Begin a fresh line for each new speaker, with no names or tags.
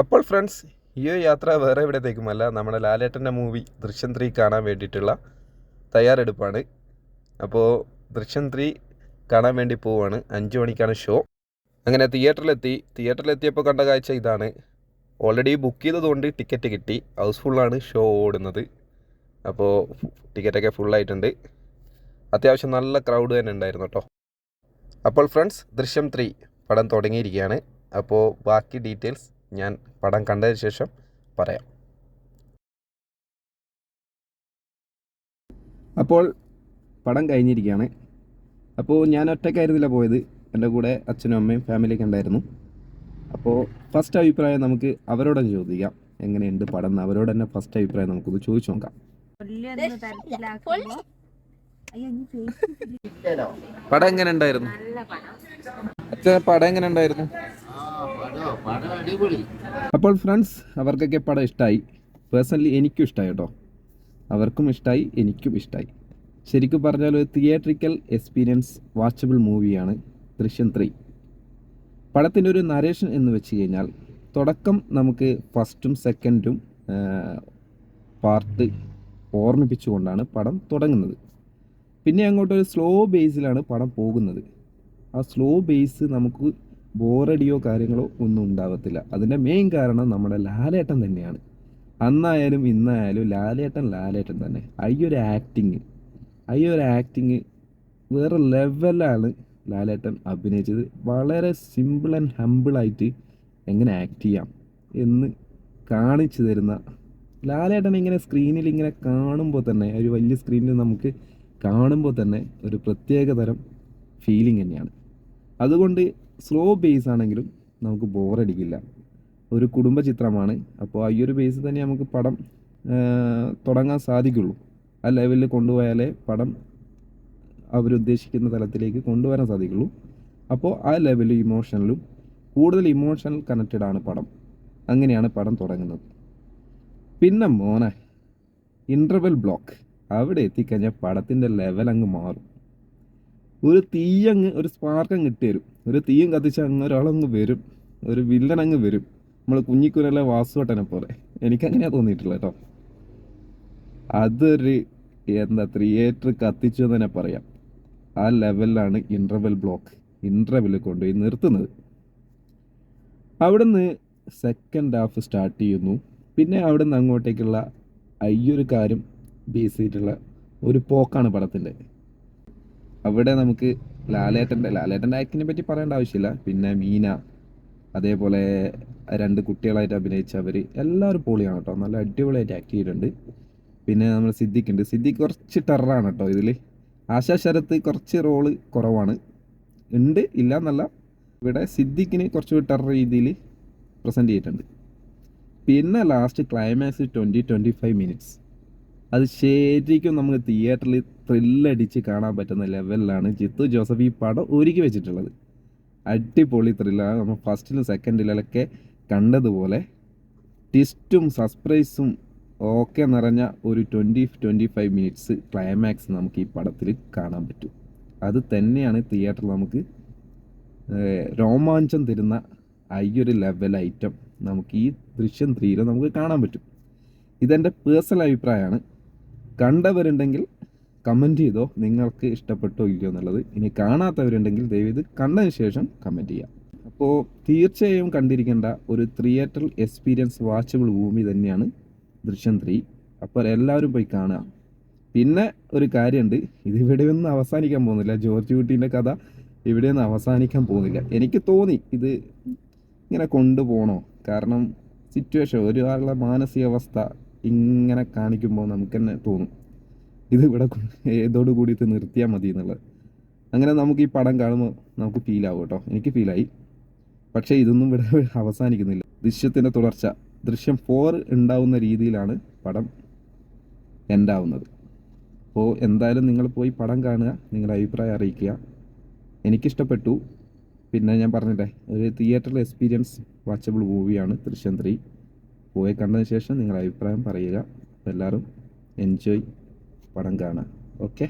അപ്പോൾ ഫ്രണ്ട്സ്, ഈ ഒരു യാത്ര വേറെ എവിടത്തേക്കുമല്ല, നമ്മുടെ ലാലേട്ടൻ്റെ മൂവി ദൃശ്യം 3 കാണാൻ വേണ്ടിയിട്ടുള്ള തയ്യാറെടുപ്പാണ്. അപ്പോൾ ദൃശ്യം 3 കാണാൻ വേണ്ടി പോവുകയാണ്. 5 മണിക്കാണ് ഷോ. അങ്ങനെ തിയേറ്ററിലെത്തിയപ്പോൾ കണ്ട കാഴ്ച ഇതാണ്. ഓൾറെഡി ബുക്ക് ചെയ്തതുകൊണ്ട് ടിക്കറ്റ് കിട്ടി. ഹൗസ്ഫുള്ളാണ് ഷോ ഓടുന്നത്. അപ്പോൾ ടിക്കറ്റൊക്കെ ഫുള്ളായിട്ടുണ്ട്. അത്യാവശ്യം നല്ല ക്രൗഡ് തന്നെ ഉണ്ടായിരുന്നു കേട്ടോ. അപ്പോൾ ഫ്രണ്ട്സ്, ദൃശ്യം 3 പടം തുടങ്ങിയിരിക്കുകയാണ്. അപ്പോൾ ബാക്കി ഡീറ്റെയിൽസ് ഞാൻ പടം കണ്ടതിന് ശേഷം പറയാം. അപ്പോൾ പടം കഴിഞ്ഞിരിക്കുകയാണ്. അപ്പോൾ ഞാൻ ഒറ്റയ്ക്കായിരുന്നില്ല പോയത്, എൻ്റെ കൂടെ അച്ഛനും അമ്മയും ഫാമിലിയൊക്കെ ഉണ്ടായിരുന്നു. അപ്പോൾ ഫസ്റ്റ് അഭിപ്രായം നമുക്ക് അവരോടൊന്ന് ചോദിക്കാം. എങ്ങനെയുണ്ട് പടം എന്ന് അവരോട് തന്നെ ഫസ്റ്റ് അഭിപ്രായം നമുക്കൊന്ന് ചോദിച്ചു നോക്കാം. പടം എങ്ങനെ ഉണ്ടായിരുന്നു അച്ഛൻ? പടം എങ്ങനെ ഉണ്ടായിരുന്നു? അപ്പോൾ ഫ്രണ്ട്സ്, അവർക്കൊക്കെ പടം ഇഷ്ടമായി. പേഴ്സണലി എനിക്കും ഇഷ്ടമായി കേട്ടോ. അവർക്കും ഇഷ്ടമായി, എനിക്കും ഇഷ്ടമായി. ശരിക്കും പറഞ്ഞാൽ ഒരു തിയേറ്ററിക്കൽ എക്സ്പീരിയൻസ് വാച്ചബിൾ മൂവിയാണ് ദൃശ്യം 3. പടത്തിൻ്റെ ഒരു നരേഷൻ എന്ന് വെച്ച് കഴിഞ്ഞാൽ, തുടക്കം നമുക്ക് ഫസ്റ്റും സെക്കൻഡും പാർട്ട് ഓർമ്മിപ്പിച്ചുകൊണ്ടാണ് പടം തുടങ്ങുന്നത്. പിന്നെ അങ്ങോട്ടൊരു സ്ലോ ബേസിലാണ് പടം പോകുന്നത്. ആ സ്ലോ ബേസ് നമുക്ക് ബോറടിയോ കാര്യങ്ങളോ ഒന്നും ഉണ്ടാവത്തില്ല. അതിൻ്റെ മെയിൻ കാരണം നമ്മുടെ ലാലേട്ടൻ തന്നെയാണ്. അന്നായാലും ഇന്നായാലും ലാലേട്ടൻ തന്നെ. അയ്യൊരു ആക്ടിങ് വേറെ ലെവലാണ് ലാലേട്ടൻ അഭിനയിച്ചത്. വളരെ സിമ്പിൾ ആൻഡ് ഹമ്പിളായിട്ട് എങ്ങനെ ആക്ട് ചെയ്യാം എന്ന് കാണിച്ചു തരുന്ന ലാലേട്ടൻ. ഇങ്ങനെ സ്ക്രീനിൽ ഇങ്ങനെ കാണുമ്പോൾ തന്നെ, ഒരു വലിയ സ്ക്രീനിൽ നമുക്ക് കാണുമ്പോൾ തന്നെ ഒരു പ്രത്യേക തരം ഫീലിംഗ് തന്നെയാണ്. അതുകൊണ്ട് സ്ലോ ബേസ് ആണെങ്കിലും നമുക്ക് ബോറടിക്കില്ല. ഒരു കുടുംബ ചിത്രമാണ്. അപ്പോൾ ഈ ഒരു ബേസ് തന്നെ നമുക്ക് പടം തുടങ്ങാൻ സാധിക്കുള്ളൂ. ആ ലെവലിൽ കൊണ്ടുപോയാലേ പടം അവരുദ്ദേശിക്കുന്ന തലത്തിലേക്ക് കൊണ്ടുവരാൻ സാധിക്കുള്ളൂ. അപ്പോൾ ആ ലെവലിൽ കൂടുതൽ ഇമോഷണൽ കണക്റ്റഡ് ആണ് പടം. അങ്ങനെയാണ് പടം തുടങ്ങുന്നത്. പിന്നെ മോനെ, ഇൻ്റർവെൽ ബ്ലോക്ക് അവിടെ എത്തിക്കഴിഞ്ഞാൽ പടത്തിൻ്റെ ലെവൽ അങ്ങ് മാറും. ഒരു സ്പാർക്ക് അങ്ങ് ഇട്ട് തരും. ഒരു തീയും കത്തിച്ച് അങ്ങ് ഒരാളങ്ങ് വരും, ഒരു വില്ലൻ അങ്ങ് വരും. നമ്മൾ കുഞ്ഞിക്കുരല്ല വാസുവട്ടനെ പോലെ. എനിക്കങ്ങനെയാണ് തോന്നിയിട്ടുള്ളത് കേട്ടോ. അതൊരു തിയേറ്റർ കത്തിച്ചു എന്ന് തന്നെ പറയാം. ആ ലെവലിലാണ് ഇൻ്റർവെൽ കൊണ്ടുപോയി നിർത്തുന്നത്. അവിടുന്ന് സെക്കൻഡ് ഹാഫ് സ്റ്റാർട്ട് ചെയ്യുന്നു. പിന്നെ അവിടുന്ന് അങ്ങോട്ടേക്കുള്ള ഒരു കാര്യം ബേസ് ചെയ്തിട്ടുള്ള ഒരു പോക്കാണ് പടത്തിൻ്റെ. അവിടെ നമുക്ക് ലാലേട്ടൻ്റെ ആക്ടിനെ പറ്റി പറയേണ്ട ആവശ്യമില്ല. പിന്നെ മീന, അതേപോലെ 2 കുട്ടികളായിട്ട് അഭിനയിച്ചവർ എല്ലാവരും പൊളിയാണ് കേട്ടോ. നല്ല അടിപൊളിയായിട്ട് ആക്ട് ചെയ്തിട്ടുണ്ട്. പിന്നെ നമ്മൾ സിദ്ദിഖ് കുറച്ച് ടെററാണ് കേട്ടോ ഇതിൽ. ആശാ ശരത്ത് കുറച്ച് റോള് കുറവാണ്. ഇല്ല എന്നല്ല, ഇവിടെ സിദ്ദിഖിന് കുറച്ച് ടെറർ രീതിയിൽ പ്രസൻറ്റ് ചെയ്തിട്ടുണ്ട്. പിന്നെ ലാസ്റ്റ് ക്ലൈമാക്സ് 20-25 മിനിറ്റ്സ്, അത് ശരിക്കും നമുക്ക് തിയേറ്ററിൽ ത്രില്ലടിച്ച് കാണാൻ പറ്റുന്ന ലെവലിലാണ് ജിത്തു ജോസഫ് ഈ പടം ഒരുക്കി വെച്ചിട്ടുള്ളത്. അടിപൊളി ത്രില്ലാണ്. നമ്മൾ ഫസ്റ്റിലും സെക്കൻഡിലൊക്കെ കണ്ടതുപോലെ ട്വിസ്റ്റും സസ്പെൻസും ഒക്കെ നിറഞ്ഞ ഒരു 20-25 മിനിറ്റ്സ് ക്ലൈമാക്സ് നമുക്ക് ഈ പടത്തിൽ കാണാൻ പറ്റും. അത് തന്നെയാണ് തിയേറ്ററിൽ നമുക്ക് രോമാഞ്ചം തരുന്ന ഒരു ലെവൽ ഐറ്റം നമുക്ക് ഈ ദൃശ്യം 3 നമുക്ക് കാണാൻ പറ്റും. ഇതെൻ്റെ പേഴ്സണൽ അഭിപ്രായമാണ്. കണ്ടവരുണ്ടെങ്കിൽ കമൻറ്റ് ചെയ്തോ നിങ്ങൾക്ക് ഇഷ്ടപ്പെട്ടോ ഇല്ലയോ എന്നുള്ളത്. ഇനി കാണാത്തവരുണ്ടെങ്കിൽ ദയവേത് കണ്ടതിന് ശേഷം കമൻറ്റ് ചെയ്യാം. അപ്പോൾ തീർച്ചയായും കണ്ടിരിക്കേണ്ട ഒരു തിയേറ്റർ എക്സ്പീരിയൻസ് വാച്ചബിൾ മൂവി തന്നെയാണ് ദൃശ്യം 3. അപ്പോൾ എല്ലാവരും പോയി കാണുക. പിന്നെ ഒരു കാര്യമുണ്ട്, ഇതിവിടെയൊന്നും അവസാനിക്കാൻ പോകുന്നില്ല. ജോർജ് കുട്ടീൻ്റെ കഥ ഇവിടെയൊന്നും അവസാനിക്കാൻ പോകുന്നില്ല. എനിക്ക് തോന്നി ഇത് ഇങ്ങനെ കൊണ്ടുപോകണോ. കാരണം സിറ്റുവേഷൻ, ഒരാളുടെ മാനസികാവസ്ഥ ഇങ്ങനെ കാണിക്കുമ്പോൾ നമുക്ക് തന്നെ തോന്നും ഇതിവിടെ ഏതോടുകൂടി ഇത് നിർത്തിയാൽ മതി എന്നുള്ളത്. അങ്ങനെ നമുക്ക് ഈ പടം കാണുമ്പോൾ നമുക്ക് ഫീലാവും കേട്ടോ. എനിക്ക് ഫീലായി. പക്ഷേ ഇതൊന്നും ഇവിടെ അവസാനിക്കുന്നില്ല. ദൃശ്യത്തിൻ്റെ തുടർച്ച ദൃശ്യം 4 ഉണ്ടാവുന്ന രീതിയിലാണ് പടം എൻഡാവുന്നത്. അപ്പോൾ എന്തായാലും നിങ്ങൾ പോയി പടം കാണുക, നിങ്ങളുടെ അഭിപ്രായം അറിയിക്കുക. എനിക്കിഷ്ടപ്പെട്ടു. പിന്നെ ഞാൻ പറഞ്ഞില്ലേ, ഒരു തിയേറ്ററിൽ എക്സ്പീരിയൻസ് വാച്ചബിൾ മൂവിയാണ് ദൃശ്യം 3. പോയി കണ്ടതിന് ശേഷം നിങ്ങളുടെ അഭിപ്രായം പറയുക. എല്ലാവരും എൻജോയ് പടം കാണുക. ഓക്കെ.